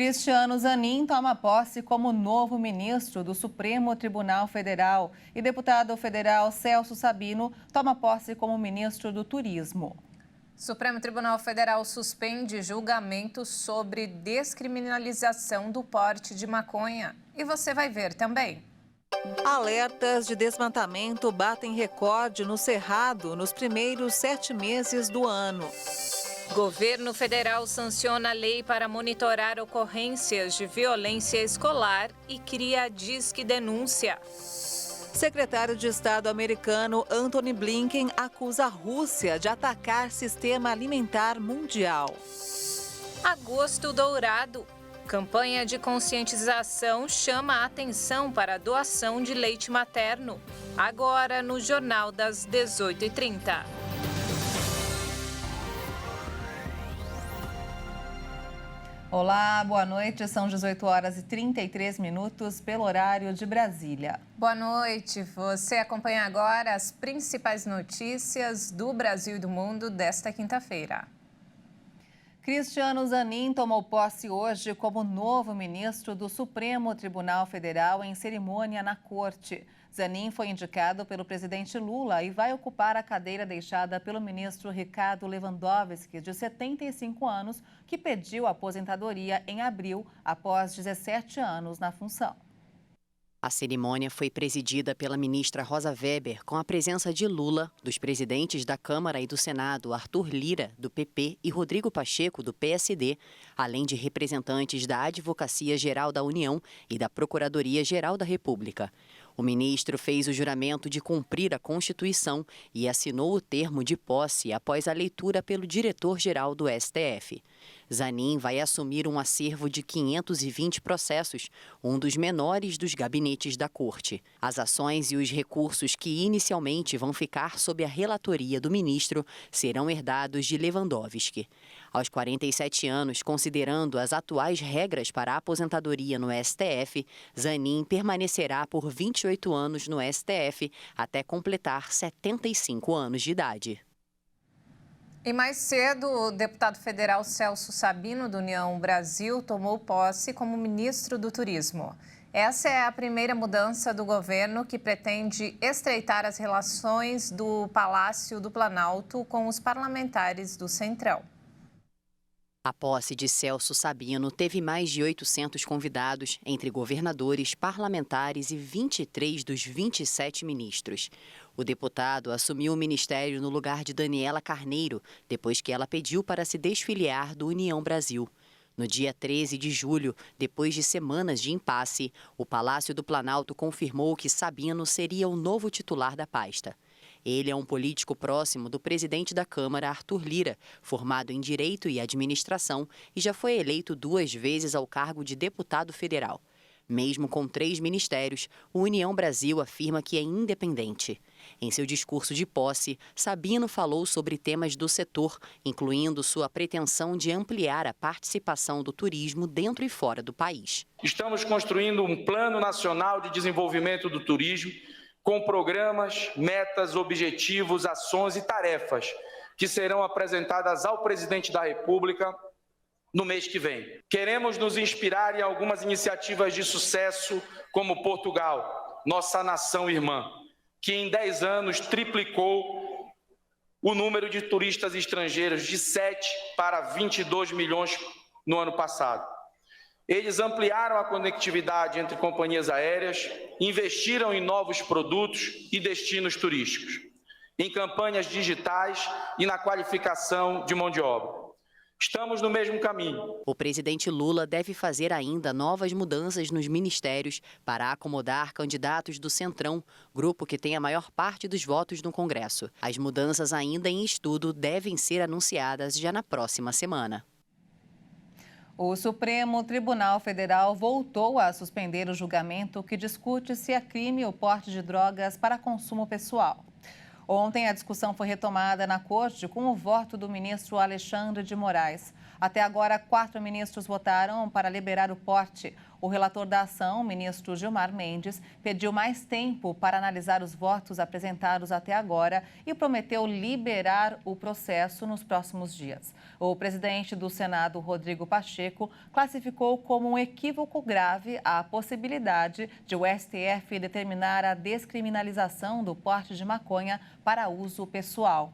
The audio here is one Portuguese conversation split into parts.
Cristiano Zanin toma posse como novo ministro do Supremo Tribunal Federal e deputado federal Celso Sabino toma posse como ministro do Turismo. Supremo Tribunal Federal suspende julgamento sobre descriminalização do porte de maconha. E você vai ver também. Alertas de desmatamento batem recorde no Cerrado nos primeiros 7 meses do ano. Governo federal sanciona a lei para monitorar ocorrências de violência escolar e cria Disque Denúncia. Secretário de Estado americano Antony Blinken acusa a Rússia de atacar sistema alimentar mundial. Agosto Dourado. Campanha de conscientização chama a atenção para a doação de leite materno. Agora no Jornal das 18h30. Olá, boa noite. São 18 horas e 33 minutos pelo horário de Brasília. Boa noite. Você acompanha agora as principais notícias do Brasil e do mundo desta quinta-feira. Cristiano Zanin tomou posse hoje como novo ministro do Supremo Tribunal Federal em cerimônia na Corte. Zanin foi indicado pelo presidente Lula e vai ocupar a cadeira deixada pelo ministro Ricardo Lewandowski, de 75 anos, que pediu aposentadoria em abril, após 17 anos na função. A cerimônia foi presidida pela ministra Rosa Weber, com a presença de Lula, dos presidentes da Câmara e do Senado, Arthur Lira, do PP, e Rodrigo Pacheco, do PSD, além de representantes da Advocacia Geral da União e da Procuradoria-Geral da República. O ministro fez o juramento de cumprir a Constituição e assinou o termo de posse após a leitura pelo diretor-geral do STF. Zanin vai assumir um acervo de 520 processos, um dos menores dos gabinetes da Corte. As ações e os recursos que inicialmente vão ficar sob a relatoria do ministro serão herdados de Lewandowski. Aos 47 anos, considerando as atuais regras para a aposentadoria no STF, Zanin permanecerá por 28 anos no STF até completar 75 anos de idade. E mais cedo, o deputado federal Celso Sabino, do União Brasil, tomou posse como ministro do Turismo. Essa é a primeira mudança do governo que pretende estreitar as relações do Palácio do Planalto com os parlamentares do Centrão. A posse de Celso Sabino teve mais de 800 convidados, entre governadores, parlamentares e 23 dos 27 ministros. O deputado assumiu o ministério no lugar de Daniela Carneiro, depois que ela pediu para se desfiliar do União Brasil. No dia 13 de julho, depois de semanas de impasse, o Palácio do Planalto confirmou que Sabino seria o novo titular da pasta. Ele é um político próximo do presidente da Câmara, Arthur Lira, formado em Direito e Administração e já foi eleito 2 vezes ao cargo de deputado federal. Mesmo com 3 ministérios, o União Brasil afirma que é independente. Em seu discurso de posse, Sabino falou sobre temas do setor, incluindo sua pretensão de ampliar a participação do turismo dentro e fora do país. Estamos construindo um Plano Nacional de Desenvolvimento do Turismo, com programas, metas, objetivos, ações e tarefas que serão apresentadas ao presidente da República no mês que vem. Queremos nos inspirar em algumas iniciativas de sucesso, como Portugal, nossa nação irmã, que em 10 anos triplicou o número de turistas estrangeiros de 7 para 22 milhões no ano passado. Eles ampliaram a conectividade entre companhias aéreas, investiram em novos produtos e destinos turísticos, em campanhas digitais e na qualificação de mão de obra. Estamos no mesmo caminho. O presidente Lula deve fazer ainda novas mudanças nos ministérios para acomodar candidatos do Centrão, grupo que tem a maior parte dos votos no Congresso. As mudanças ainda em estudo devem ser anunciadas já na próxima semana. O Supremo Tribunal Federal voltou a suspender o julgamento que discute se é crime o porte de drogas para consumo pessoal. Ontem, a discussão foi retomada na Corte com o voto do ministro Alexandre de Moraes. Até agora, 4 ministros votaram para liberar o porte. O relator da ação, o ministro Gilmar Mendes, pediu mais tempo para analisar os votos apresentados até agora e prometeu liberar o processo nos próximos dias. O presidente do Senado, Rodrigo Pacheco, classificou como um equívoco grave a possibilidade de o STF determinar a descriminalização do porte de maconha para uso pessoal.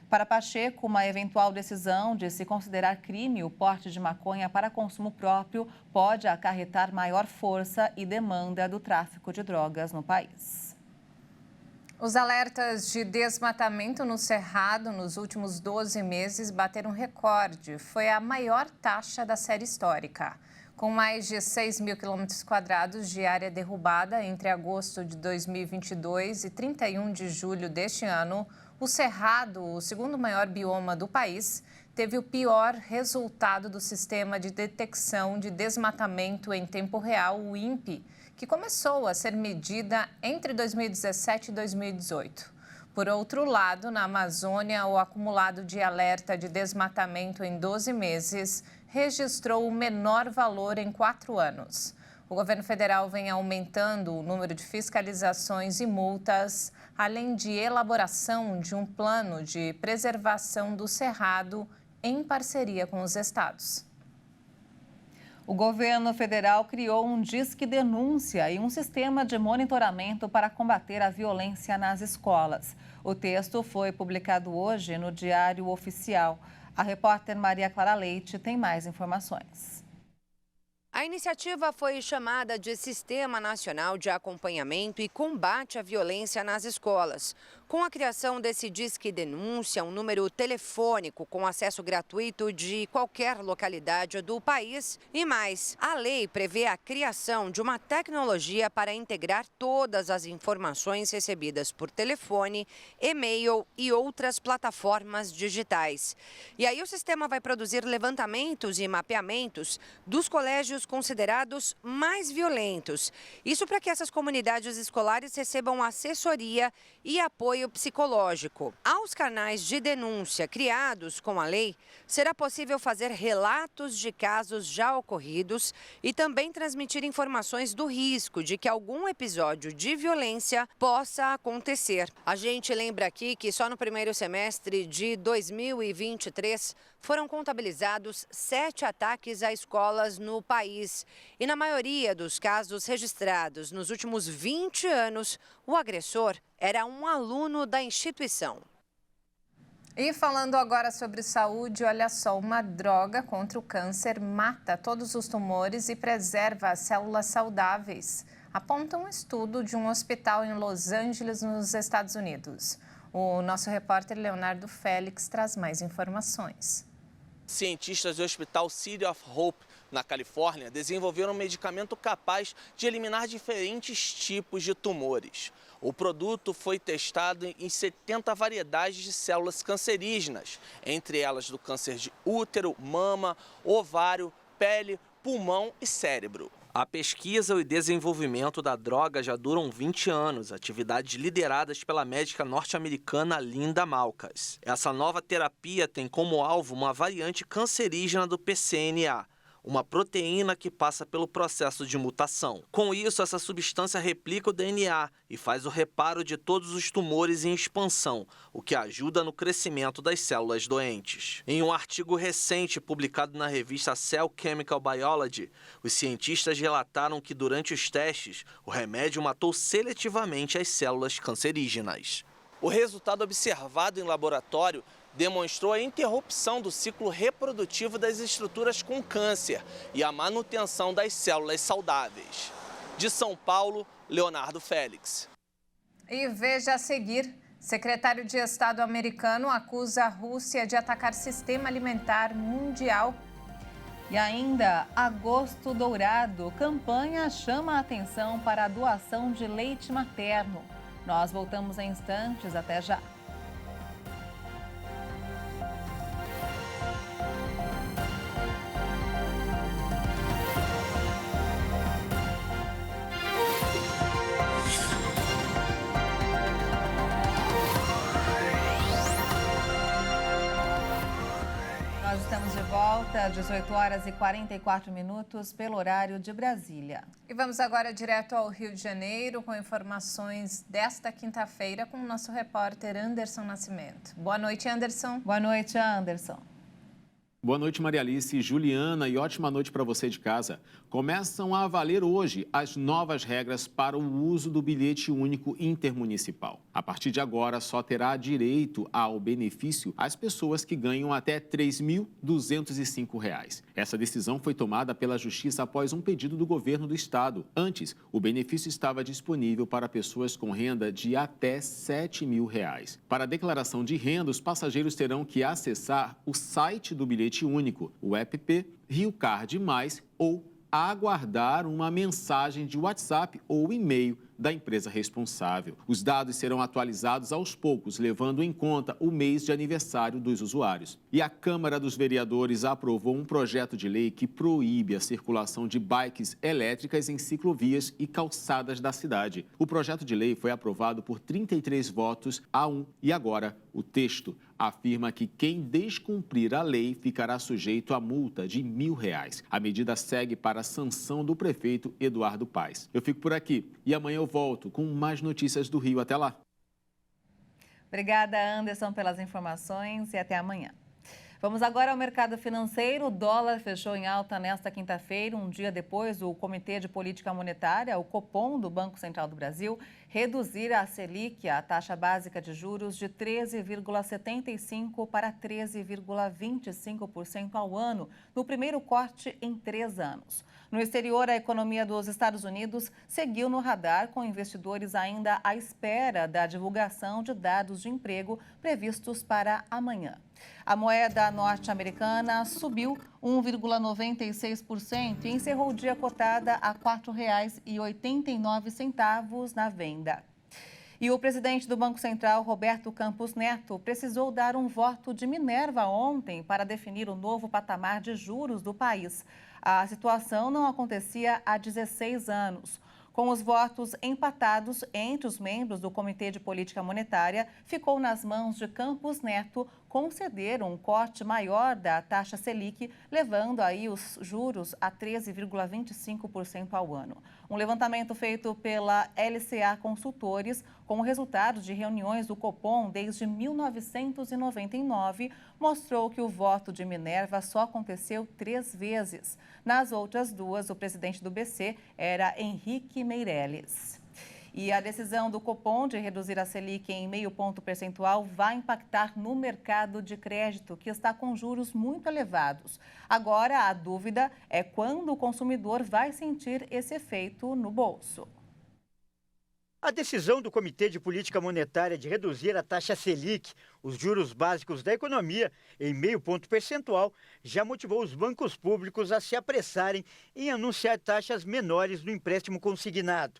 Para Pacheco, uma eventual decisão de se considerar crime o porte de maconha para consumo próprio pode acarretar maior força e demanda do tráfico de drogas no país. Os alertas de desmatamento no Cerrado nos últimos 12 meses bateram recorde. Foi a maior taxa da série histórica. Com mais de 6 mil quilômetros quadrados de área derrubada entre agosto de 2022 e 31 de julho deste ano, o Cerrado, o segundo maior bioma do país, teve o pior resultado do Sistema de Detecção de Desmatamento em Tempo Real, o INPE, que começou a ser medida entre 2017 e 2018. Por outro lado, na Amazônia, o acumulado de alerta de desmatamento em 12 meses registrou o menor valor em 4 anos. O governo federal vem aumentando o número de fiscalizações e multas, além de elaboração de um plano de preservação do Cerrado em parceria com os estados. O governo federal criou um Disque Denúncia e um sistema de monitoramento para combater a violência nas escolas. O texto foi publicado hoje no Diário Oficial. A repórter Maria Clara Leite tem mais informações. A iniciativa foi chamada de Sistema Nacional de Acompanhamento e Combate à Violência nas Escolas. Com a criação desse Disque Denúncia, um número telefônico com acesso gratuito de qualquer localidade do país e mais, a lei prevê a criação de uma tecnologia para integrar todas as informações recebidas por telefone, e-mail e outras plataformas digitais. E aí o sistema vai produzir levantamentos e mapeamentos dos colégios considerados mais violentos. Isso para que essas comunidades escolares recebam assessoria e apoio psicológico. Aos canais de denúncia criados com a lei, será possível fazer relatos de casos já ocorridos e também transmitir informações do risco de que algum episódio de violência possa acontecer. A gente lembra aqui que só no primeiro semestre de 2023 foram contabilizados 7 ataques a escolas no país. E na maioria dos casos registrados nos últimos 20 anos, o agressor era um aluno da instituição. E falando agora sobre saúde, olha só, uma droga contra o câncer mata todos os tumores e preserva as células saudáveis, aponta um estudo de um hospital em Los Angeles, nos Estados Unidos. O nosso repórter Leonardo Félix traz mais informações. Cientistas do Hospital City of Hope, na Califórnia, desenvolveram um medicamento capaz de eliminar diferentes tipos de tumores. O produto foi testado em 70 variedades de células cancerígenas, entre elas do câncer de útero, mama, ovário, pele, pulmão e cérebro. A pesquisa e desenvolvimento da droga já duram 20 anos, atividades lideradas pela médica norte-americana Linda Malkas. Essa nova terapia tem como alvo uma variante cancerígena do PCNA, uma proteína que passa pelo processo de mutação. Com isso, essa substância replica o DNA e faz o reparo de todos os tumores em expansão, o que ajuda no crescimento das células doentes. Em um artigo recente publicado na revista Cell Chemical Biology, os cientistas relataram que durante os testes, o remédio matou seletivamente as células cancerígenas. O resultado observado em laboratório demonstrou a interrupção do ciclo reprodutivo das estruturas com câncer e a manutenção das células saudáveis. De São Paulo, Leonardo Félix. E veja a seguir, secretário de Estado americano acusa a Rússia de atacar sistema alimentar mundial. E ainda, Agosto Dourado, campanha chama a atenção para a doação de leite materno. Nós voltamos em instantes, até já. Nós estamos de volta volta, 18 horas e 44 minutos, pelo horário de Brasília. E vamos agora direto ao Rio de Janeiro com informações desta quinta-feira com o nosso repórter Anderson Nascimento. Boa noite, Anderson. Boa noite, Anderson. Boa noite, Maria Alice e Juliana, e ótima noite para você de casa. Começam a valer hoje as novas regras para o uso do bilhete único intermunicipal. A partir de agora, só terá direito ao benefício as pessoas que ganham até R$ 3.205. Essa decisão foi tomada pela Justiça após um pedido do governo do estado. Antes, o benefício estava disponível para pessoas com renda de até R$ 7.000. Para a declaração de renda, os passageiros terão que acessar o site do bilhete único, o app Rio Card Mais, ou aguardar uma mensagem de WhatsApp ou e-mail da empresa responsável. Os dados serão atualizados aos poucos, levando em conta o mês de aniversário dos usuários. E a Câmara dos Vereadores aprovou um projeto de lei que proíbe a circulação de bikes elétricas em ciclovias e calçadas da cidade. O projeto de lei foi aprovado por 33 votos a 1 e agora o texto afirma que quem descumprir a lei ficará sujeito a multa de R$ 1.000. A medida segue para a sanção do prefeito Eduardo Paes. Eu fico por aqui e amanhã eu volto com mais notícias do Rio. Até lá. Obrigada, Anderson, pelas informações e até amanhã. Vamos agora ao mercado financeiro. O dólar fechou em alta nesta quinta-feira, um dia depois do Comitê de Política Monetária, o Copom, do Banco Central do Brasil, reduzir a Selic, a taxa básica de juros, de 13,75% para 13,25% ao ano, no primeiro corte em 3 anos. No exterior, a economia dos Estados Unidos seguiu no radar, com investidores ainda à espera da divulgação de dados de emprego previstos para amanhã. A moeda norte-americana subiu 1,96% e encerrou o dia cotada a R$ 4,89 na venda. E o presidente do Banco Central, Roberto Campos Neto, precisou dar um voto de Minerva ontem para definir o novo patamar de juros do país. A situação não acontecia há 16 anos. Com os votos empatados entre os membros do Comitê de Política Monetária, ficou nas mãos de Campos Neto conceder um corte maior da taxa Selic, levando aí os juros a 13,25% ao ano. Um levantamento feito pela LCA Consultores, com resultados de reuniões do Copom desde 1999, mostrou que o voto de Minerva só aconteceu 3 vezes. Nas outras 2, o presidente do BC era Henrique Meirelles. E a decisão do Copom de reduzir a Selic em 0,5 ponto percentual vai impactar no mercado de crédito, que está com juros muito elevados. Agora, a dúvida é quando o consumidor vai sentir esse efeito no bolso. A decisão do Comitê de Política Monetária de reduzir a taxa Selic, os juros básicos da economia, em 0,5 ponto percentual, já motivou os bancos públicos a se apressarem em anunciar taxas menores no empréstimo consignado.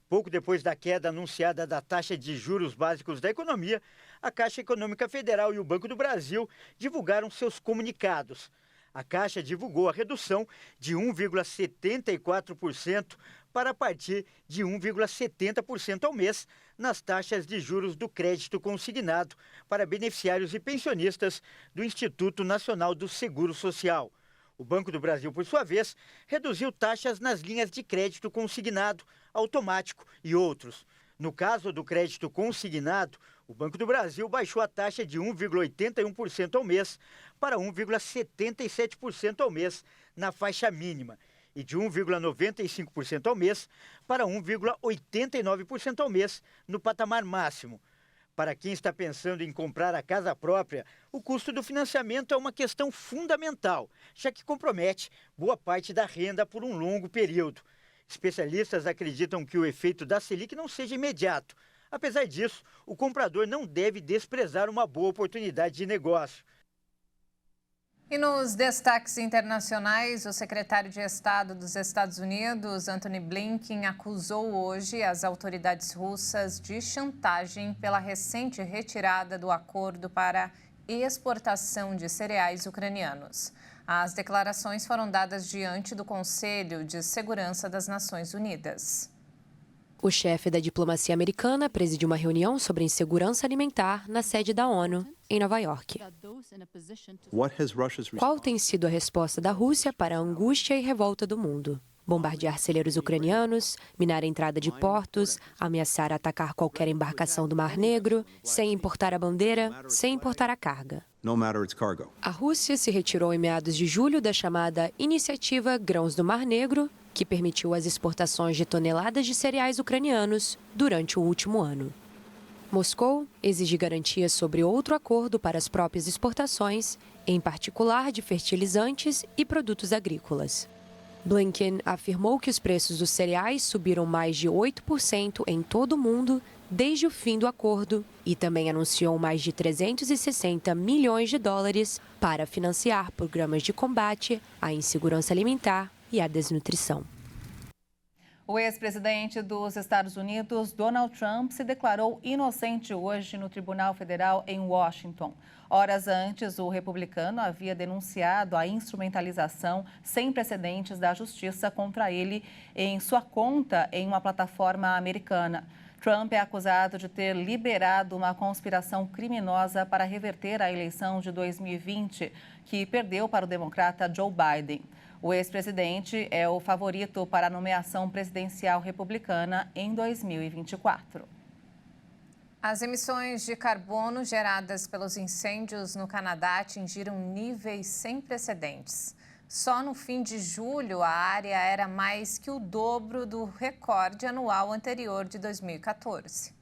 Pouco depois da queda anunciada da taxa de juros básicos da economia, a Caixa Econômica Federal e o Banco do Brasil divulgaram seus comunicados. A Caixa divulgou a redução de 1,74% para partir de 1,70% ao mês nas taxas de juros do crédito consignado para beneficiários e pensionistas do Instituto Nacional do Seguro Social. O Banco do Brasil, por sua vez, reduziu taxas nas linhas de crédito consignado, automático e outros. No caso do crédito consignado, o Banco do Brasil baixou a taxa de 1,81% ao mês para 1,77% ao mês na faixa mínima e de 1,95% ao mês para 1,89% ao mês no patamar máximo. Para quem está pensando em comprar a casa própria, o custo do financiamento é uma questão fundamental, já que compromete boa parte da renda por um longo período. Especialistas acreditam que o efeito da Selic não seja imediato. Apesar disso, o comprador não deve desprezar uma boa oportunidade de negócio. E nos destaques internacionais, o secretário de Estado dos Estados Unidos, Antony Blinken, acusou hoje as autoridades russas de chantagem pela recente retirada do acordo para exportação de cereais ucranianos. As declarações foram dadas diante do Conselho de Segurança das Nações Unidas. O chefe da diplomacia americana presidiu uma reunião sobre insegurança alimentar na sede da ONU. em Nova York. Qual tem sido a resposta da Rússia para a angústia e revolta do mundo? Bombardear celeiros ucranianos, minar a entrada de portos, ameaçar atacar qualquer embarcação do Mar Negro, sem importar a bandeira, sem importar a carga. A Rússia se retirou em meados de julho da chamada Iniciativa Grãos do Mar Negro, que permitiu as exportações de toneladas de cereais ucranianos durante o último ano. Moscou exige garantias sobre outro acordo para as próprias exportações, em particular de fertilizantes e produtos agrícolas. Blinken afirmou que os preços dos cereais subiram mais de 8% em todo o mundo desde o fim do acordo e também anunciou mais de 360 milhões de dólares para financiar programas de combate à insegurança alimentar e à desnutrição. O ex-presidente dos Estados Unidos, Donald Trump, se declarou inocente hoje no Tribunal Federal em Washington. Horas antes, o republicano havia denunciado a instrumentalização sem precedentes da justiça contra ele em sua conta em uma plataforma americana. Trump é acusado de ter liberado uma conspiração criminosa para reverter a eleição de 2020, que perdeu para o democrata Joe Biden. O ex-presidente é o favorito para a nomeação presidencial republicana em 2024. As emissões de carbono geradas pelos incêndios no Canadá atingiram níveis sem precedentes. Só no fim de julho, a área era mais que o dobro do recorde anual anterior de 2014.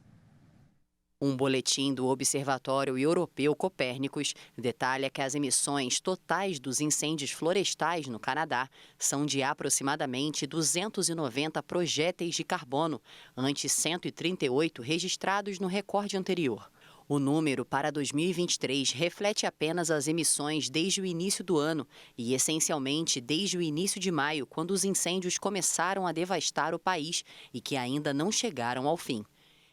Um boletim do Observatório Europeu Copérnicos detalha que as emissões totais dos incêndios florestais no Canadá são de aproximadamente 290 projéteis de carbono, ante 138 registrados no recorde anterior. O número para 2023 reflete apenas as emissões desde o início do ano e, essencialmente, desde o início de maio, quando os incêndios começaram a devastar o país e que ainda não chegaram ao fim.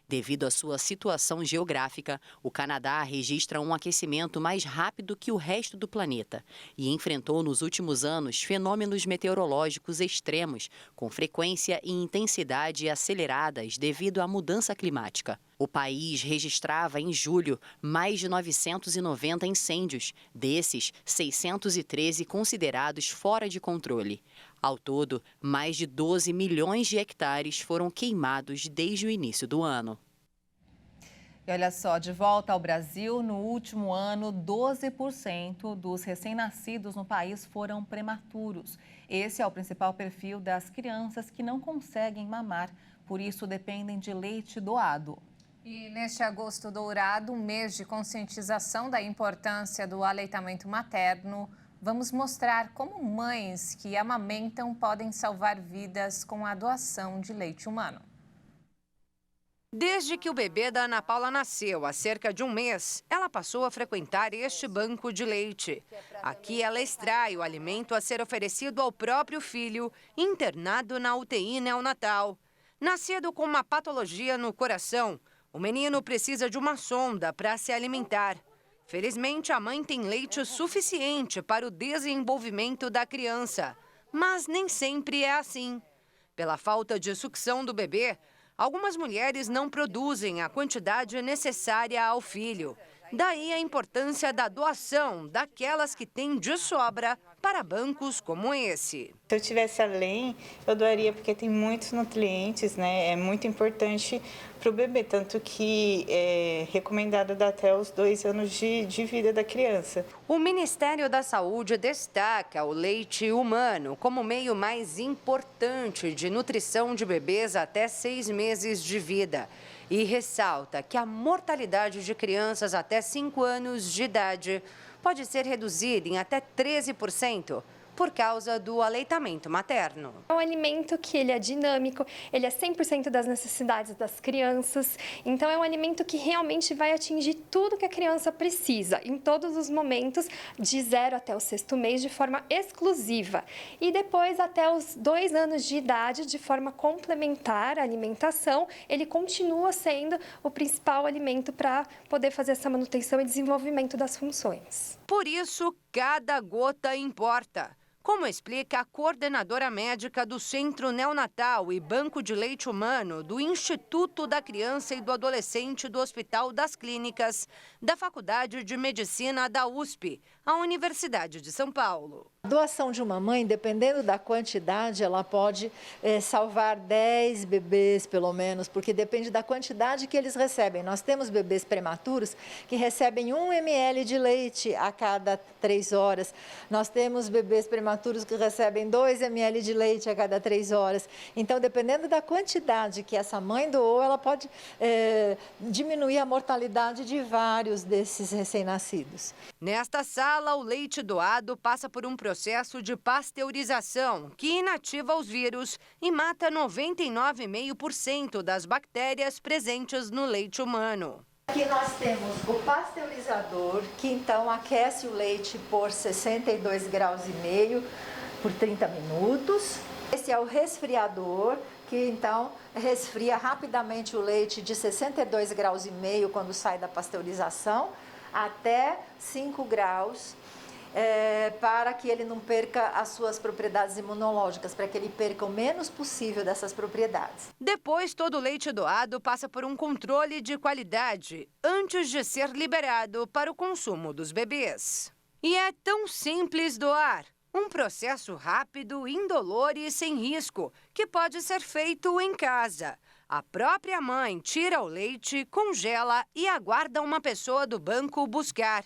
Devido à sua situação geográfica, o Canadá registra um aquecimento mais rápido que o resto do planeta e enfrentou nos últimos anos fenômenos meteorológicos extremos, com frequência e intensidade aceleradas devido à mudança climática. O país registrava em julho mais de 990 incêndios, desses 613 considerados fora de controle. Ao todo, mais de 12 milhões de hectares foram queimados desde o início do ano. E olha só, de volta ao Brasil, no último ano, 12% dos recém-nascidos no país foram prematuros. Esse é o principal perfil das crianças que não conseguem mamar, por isso dependem de leite doado. E neste agosto dourado, um mês de conscientização da importância do aleitamento materno, vamos mostrar como mães que amamentam podem salvar vidas com a doação de leite humano. Desde que o bebê da Ana Paula nasceu, há cerca de um mês, ela passou a frequentar este banco de leite. Aqui ela extrai o alimento a ser oferecido ao próprio filho, internado na UTI neonatal. Nascido com uma patologia no coração, o menino precisa de uma sonda para se alimentar. Felizmente, a mãe tem leite suficiente para o desenvolvimento da criança, mas nem sempre é assim. Pela falta de sucção do bebê, algumas mulheres não produzem a quantidade necessária ao filho. Daí a importância da doação daquelas que têm de sobra para bancos como esse. Se eu tivesse além, eu doaria porque tem muitos nutrientes, né? É muito importante para o bebê, tanto que é recomendado dar até os 2 anos de vida da criança. O Ministério da Saúde destaca o leite humano como o meio mais importante de nutrição de bebês até 6 meses de vida. E ressalta que a mortalidade de crianças até 5 anos de idade pode ser reduzida em até 13% por causa do aleitamento materno. É um alimento que ele é dinâmico, ele é 100% das necessidades das crianças, então é um alimento que realmente vai atingir tudo que a criança precisa, em todos os momentos, de 0 até o 6º mês, de forma exclusiva. E depois, até os 2 anos de idade, de forma complementar à alimentação, ele continua sendo o principal alimento para poder fazer essa manutenção e desenvolvimento das funções. Por isso, cada gota importa. Como explica a coordenadora médica do Centro Neonatal e Banco de Leite Humano do Instituto da Criança e do Adolescente do Hospital das Clínicas, da Faculdade de Medicina da USP, a Universidade de São Paulo. A doação de uma mãe, dependendo da quantidade, ela pode salvar 10 bebês, pelo menos, porque depende da quantidade que eles recebem. Nós temos bebês prematuros que recebem 1 ml de leite a cada 3 horas. Nós temos bebês prematuros que recebem 2 ml de leite a cada 3 horas. Então, dependendo da quantidade que essa mãe doou, ela pode diminuir a mortalidade de vários desses recém-nascidos. Nesta sala, o leite doado passa por um processo de pasteurização que inativa os vírus e mata 99,5% das bactérias presentes no leite humano. Aqui nós temos o pasteurizador, que então aquece o leite por 62,5 graus por 30 minutos. Esse é o resfriador, que então resfria rapidamente o leite de 62,5 graus quando sai da pasteurização até 5 graus. Para que ele não perca as suas propriedades imunológicas, para que ele perca o menos possível dessas propriedades. Depois, todo o leite doado passa por um controle de qualidade antes de ser liberado para o consumo dos bebês. E é tão simples doar. Um processo rápido, indolor e sem risco, que pode ser feito em casa. A própria mãe tira o leite, congela e aguarda uma pessoa do banco buscar.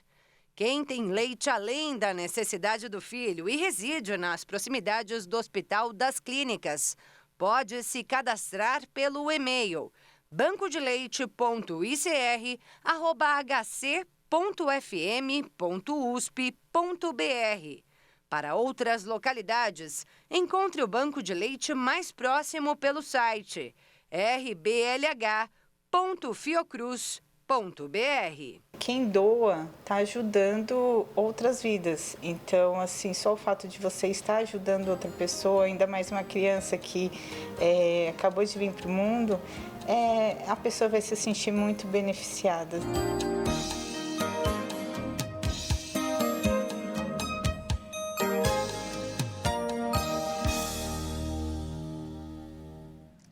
Quem tem leite além da necessidade do filho e reside nas proximidades do Hospital das Clínicas, pode se cadastrar pelo e-mail bancodeleite.icr@hc.fm.usp.br. Para outras localidades, encontre o banco de leite mais próximo pelo site rblh.fiocruz.br. Quem doa está ajudando outras vidas. Então, assim, só o fato de você estar ajudando outra pessoa, ainda mais uma criança que acabou de vir para o mundo, a pessoa vai se sentir muito beneficiada.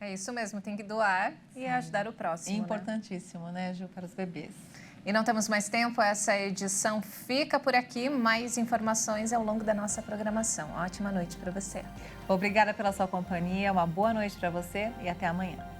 É isso mesmo, tem que doar e ajudar o próximo. Importantíssimo, né, Ju, para os bebês. E não temos mais tempo, essa edição fica por aqui. Mais informações ao longo da nossa programação. Ótima noite para você. Obrigada pela sua companhia, uma boa noite para você e até amanhã.